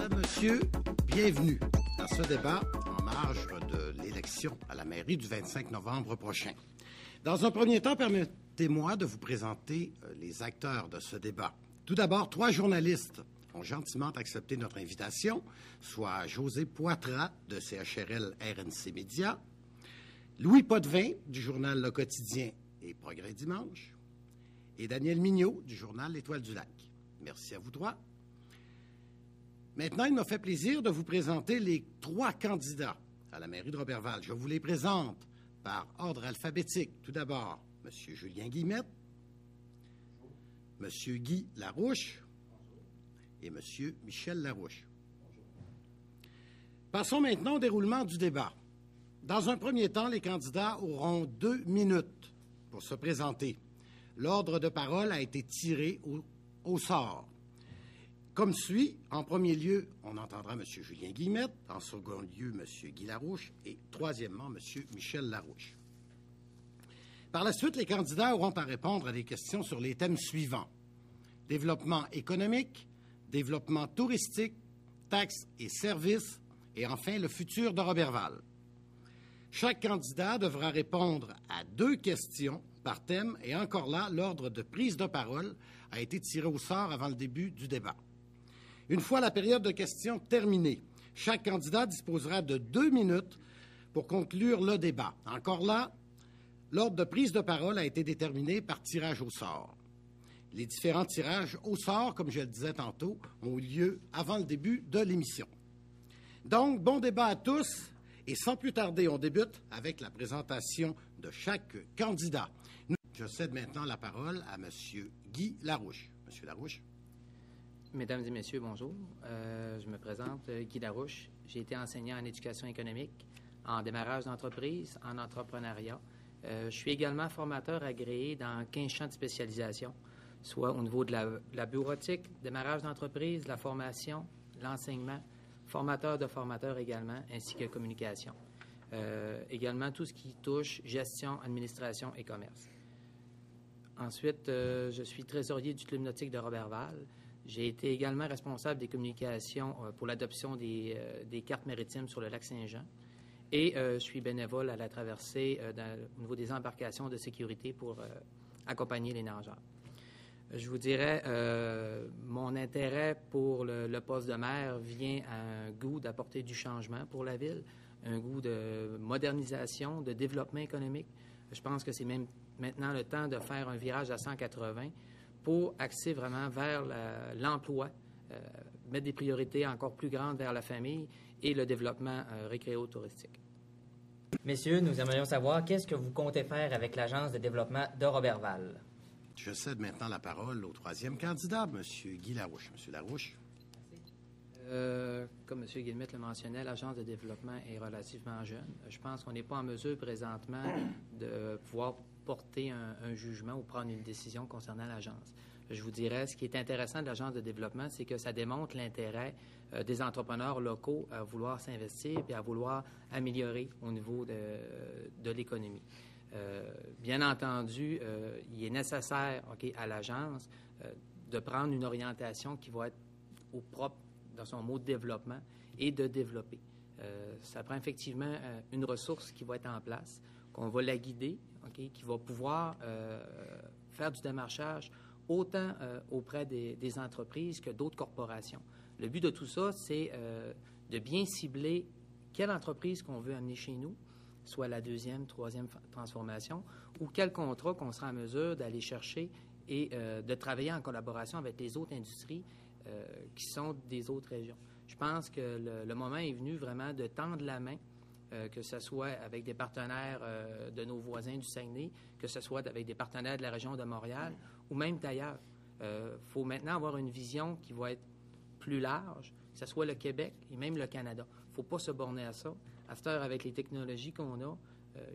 Mesdames, Messieurs, bienvenue à ce débat en marge de l'élection à la mairie du 25 novembre prochain. Dans un premier temps, permettez-moi de vous présenter les acteurs de ce débat. Tout d'abord, 3 journalistes ont gentiment accepté notre invitation, soit José Poitras de CHRL RNC Média, Louis Potvin du journal Le Quotidien et Progrès Dimanche, et Daniel Mignot du journal L'Étoile du Lac. Merci à vous 3. Maintenant, il m'a fait plaisir de vous présenter les 3 candidats à la mairie de Roberval. Je vous les présente par ordre alphabétique. Tout d'abord, M. Julien Guillemette, M. Guy Larouche et M. Michel Larouche. Passons maintenant au déroulement du débat. Dans un premier temps, les candidats auront 2 minutes pour se présenter. L'ordre de parole a été tiré au sort. Comme suit, en premier lieu, on entendra M. Julien Guillemette, en second lieu, M. Guy Larouche et troisièmement, M. Michel Larouche. Par la suite, les candidats auront à répondre à des questions sur les thèmes suivants: développement économique, développement touristique, taxes et services, et enfin le futur de Roberval. Chaque candidat devra répondre à 2 questions par thème, et encore là, l'ordre de prise de parole a été tiré au sort avant le début du débat. Une fois la période de questions terminée, chaque candidat disposera de 2 minutes pour conclure le débat. Encore là, l'ordre de prise de parole a été déterminé par tirage au sort. Les différents tirages au sort, comme je le disais tantôt, ont eu lieu avant le début de l'émission. Donc, bon débat à tous, et sans plus tarder, on débute avec la présentation de chaque candidat. Je cède maintenant la parole à M. Guy Larouche. M. Larouche. Mesdames et messieurs, bonjour. Je me présente, Guy Larouche. J'ai été enseignant en éducation économique, en démarrage d'entreprise, en entrepreneuriat. Je suis également formateur agréé dans 15 champs de spécialisation, soit au niveau de la bureautique, démarrage d'entreprise, la formation, l'enseignement, formateur de formateurs également, ainsi que communication. Également tout ce qui touche gestion, administration et commerce. Ensuite, je suis trésorier du Club nautique de Roberval. J'ai été également responsable des communications pour l'adoption des cartes maritimes sur le lac Saint-Jean. Et je suis bénévole à la traversée au niveau des embarcations de sécurité pour accompagner les nageurs. Je vous dirais, mon intérêt pour le poste de maire vient à un goût d'apporter du changement pour la ville, un goût de modernisation, de développement économique. Je pense que c'est même maintenant le temps de faire un virage à 180 pour axer vraiment vers l'emploi, mettre des priorités encore plus grandes vers la famille et le développement récréo-touristique. Messieurs, nous aimerions savoir qu'est-ce que vous comptez faire avec l'Agence de développement de Roberval. Je cède maintenant la parole au 3e candidat, M. Guy Larouche. M. Larouche. Comme M. Guillemette le mentionnait, l'Agence de développement est relativement jeune. Je pense qu'on n'est pas en mesure présentement de pouvoir porter un jugement ou prendre une décision concernant l'agence. Je vous dirais, ce qui est intéressant de l'Agence de développement, c'est que ça démontre l'intérêt des entrepreneurs locaux à vouloir s'investir et à vouloir améliorer au niveau de l'économie. Bien entendu, il est nécessaire à l'agence de prendre une orientation qui va être au propre dans son mot de développement et de développer. Ça prend effectivement une ressource qui va être en place, qu'on va la guider, qui va pouvoir faire du démarchage autant auprès des entreprises que d'autres corporations. Le but de tout ça, c'est de bien cibler quelle entreprise qu'on veut amener chez nous, soit la 2e, 3e transformation, ou quel contrat qu'on sera en mesure d'aller chercher et de travailler en collaboration avec les autres industries qui sont des autres régions. Je pense que le moment est venu vraiment de tendre la main, que ce soit avec des partenaires de nos voisins du Saguenay, que ce soit avec des partenaires de la région de Montréal ou même d'ailleurs. Faut maintenant avoir une vision qui va être plus large, que ce soit le Québec et même le Canada. Il ne faut pas se borner à ça. À cette heure, avec les technologies qu'on a,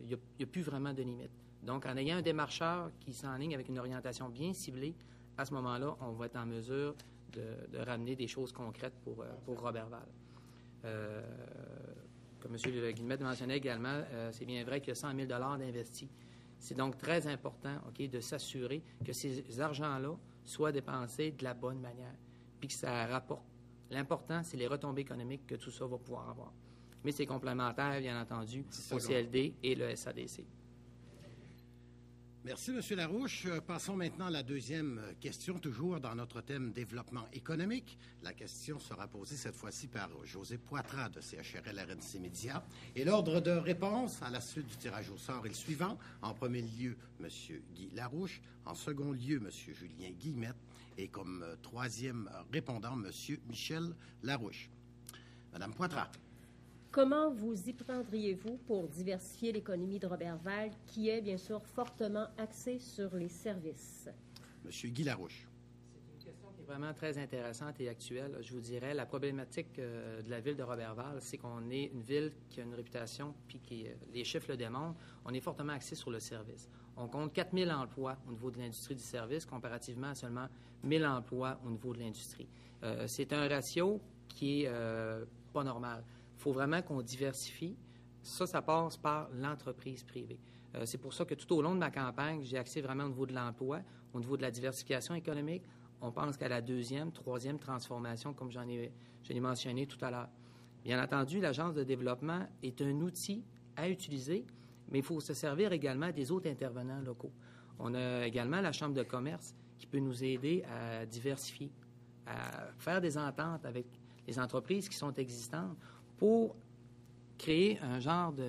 il n'y a plus vraiment de limite. Donc, en ayant un démarcheur qui s'enligne avec une orientation bien ciblée, à ce moment-là, on va être en mesure de ramener des choses concrètes pour Roberval. Comme M. Guillemette mentionnait également, c'est bien vrai qu'il y a 100 000 $ d'investis. C'est donc très important de s'assurer que ces argents-là soient dépensés de la bonne manière, puis que ça rapporte L'important, c'est les retombées économiques que tout ça va pouvoir avoir. Mais c'est complémentaire, bien entendu, au CLD et le SADC. Merci, M. Larouche. Passons maintenant à la deuxième question, toujours dans notre thème développement économique. La question sera posée cette fois-ci par José Poitras de CHRL RNC Média. Et l'ordre de réponse à la suite du tirage au sort est le suivant. En premier lieu, M. Guy Larouche. En second lieu, M. Julien Guillemette. Et comme troisième répondant, M. Michel Larouche. Madame Poitras. Comment vous y prendriez-vous pour diversifier l'économie de Roberval, qui est bien sûr fortement axée sur les services? Monsieur Guy Larouche. C'est une question qui est vraiment très intéressante et actuelle. Je vous dirais, la problématique de la ville de Roberval, c'est qu'on est une ville qui a une réputation, puis les chiffres le démontrent, on est fortement axé sur le service. On compte 4 000 emplois au niveau de l'industrie du service, comparativement à seulement 1 000 emplois au niveau de l'industrie. C'est un ratio qui est pas normal. Il faut vraiment qu'on diversifie. Ça passe par l'entreprise privée. C'est pour ça que tout au long de ma campagne, j'ai axé vraiment au niveau de l'emploi, au niveau de la diversification économique. On pense qu'à la deuxième, troisième transformation, comme j'en ai mentionné tout à l'heure. Bien entendu, l'Agence de développement est un outil à utiliser, mais il faut se servir également des autres intervenants locaux. On a également la Chambre de commerce qui peut nous aider à diversifier, à faire des ententes avec les entreprises qui sont existantes pour créer un genre de...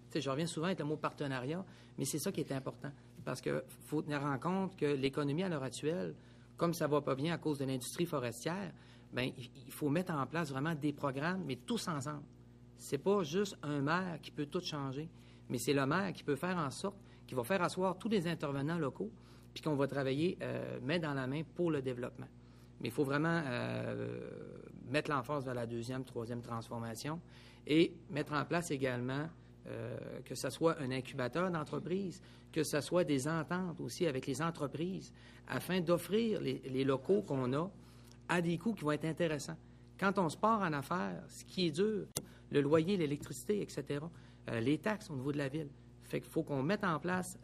Tu sais, je reviens souvent avec le mot partenariat, mais c'est ça qui est important. Parce qu'il faut tenir en compte que l'économie à l'heure actuelle, comme ça ne va pas bien à cause de l'industrie forestière, bien, il faut mettre en place vraiment des programmes, mais tous ensemble. C'est pas juste un maire qui peut tout changer, mais c'est le maire qui peut faire en sorte, qui va faire asseoir tous les intervenants locaux, puis qu'on va travailler main dans la main pour le développement. Mais il faut vraiment mettre l'emphase vers la deuxième, troisième transformation et mettre en place également que ce soit un incubateur d'entreprise, que ce soit des ententes aussi avec les entreprises afin d'offrir les locaux qu'on a à des coûts qui vont être intéressants. Quand on se part en affaires, ce qui est dur, le loyer, l'électricité, etc., les taxes au niveau de la ville. Fait qu'il faut qu'on mette en place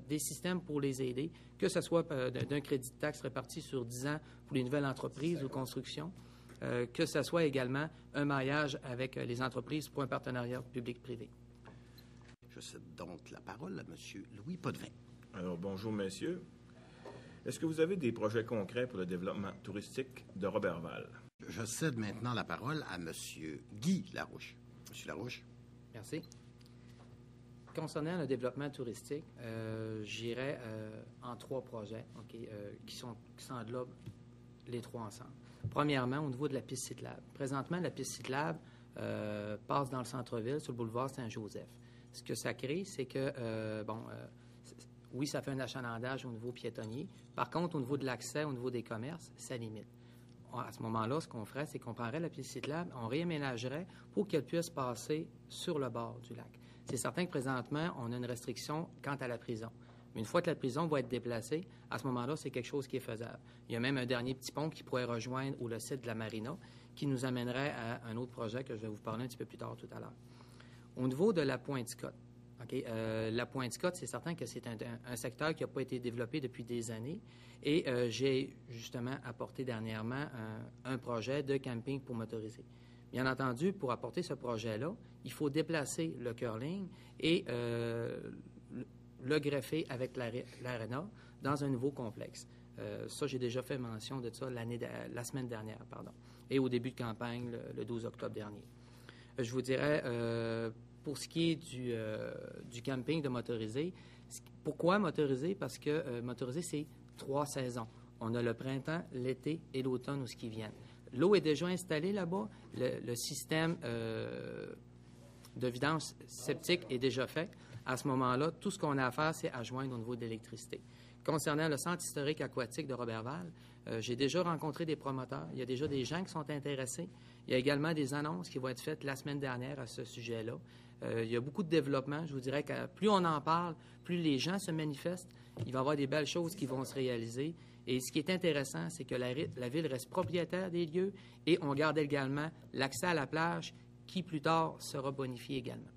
des systèmes pour les aider, que ce soit d'un crédit de taxe réparti sur 10 ans pour les nouvelles entreprises ou constructions, que ce soit également un maillage avec les entreprises pour un partenariat public-privé. Je cède donc la parole à M. Louis Potvin. Alors, bonjour, messieurs. Est-ce que vous avez des projets concrets pour le développement touristique de Roberval? Je cède maintenant la parole à M. Guy Larouche. M. Larouche. Merci. Concernant le développement touristique, j'irai en 3 projets qui s'englobent les 3 ensemble. Premièrement, au niveau de la piste cyclable. Présentement, la piste cyclable passe dans le centre-ville, sur le boulevard Saint-Joseph. Ce que ça crée, c'est que, oui, ça fait un achalandage au niveau piétonnier. Par contre, au niveau de l'accès, au niveau des commerces, ça limite. À ce moment-là, ce qu'on ferait, c'est qu'on prendrait la piste cyclable, on réaménagerait pour qu'elle puisse passer sur le bord du lac. C'est certain que présentement, on a une restriction quant à la prison. Mais une fois que la prison va être déplacée, à ce moment-là, c'est quelque chose qui est faisable. Il y a même un dernier petit pont qui pourrait rejoindre le site de la marina, qui nous amènerait à un autre projet que je vais vous parler un petit peu plus tard tout à l'heure. Au niveau de la Pointe-Scott, la Pointe-Scott, c'est certain que c'est un secteur qui n'a pas été développé depuis des années. Et j'ai justement apporté dernièrement un projet de camping pour motoriser. Bien entendu, pour apporter ce projet-là, il faut déplacer le curling et le greffer avec l'aréna dans un nouveau complexe. Ça, j'ai déjà fait mention de ça la semaine dernière, et au début de campagne, le 12 octobre dernier. Je vous dirais, pour ce qui est du camping de motorisé, pourquoi motorisé? Parce que motorisé, c'est 3 saisons. On a le printemps, l'été et l'automne où ce qui viennent. L'eau est déjà installée là-bas. Le système de vidange septique est déjà fait. À ce moment-là, tout ce qu'on a à faire, c'est à joindre au niveau de l'électricité. Concernant le centre historique aquatique de Roberval, j'ai déjà rencontré des promoteurs. Il y a déjà des gens qui sont intéressés. Il y a également des annonces qui vont être faites la semaine dernière à ce sujet-là. Il y a beaucoup de développement. Je vous dirais que plus on en parle, plus les gens se manifestent. Il va y avoir des belles choses qui vont se réaliser. Et ce qui est intéressant, c'est que la ville reste propriétaire des lieux et on garde également l'accès à la plage qui, plus tard, sera bonifié également.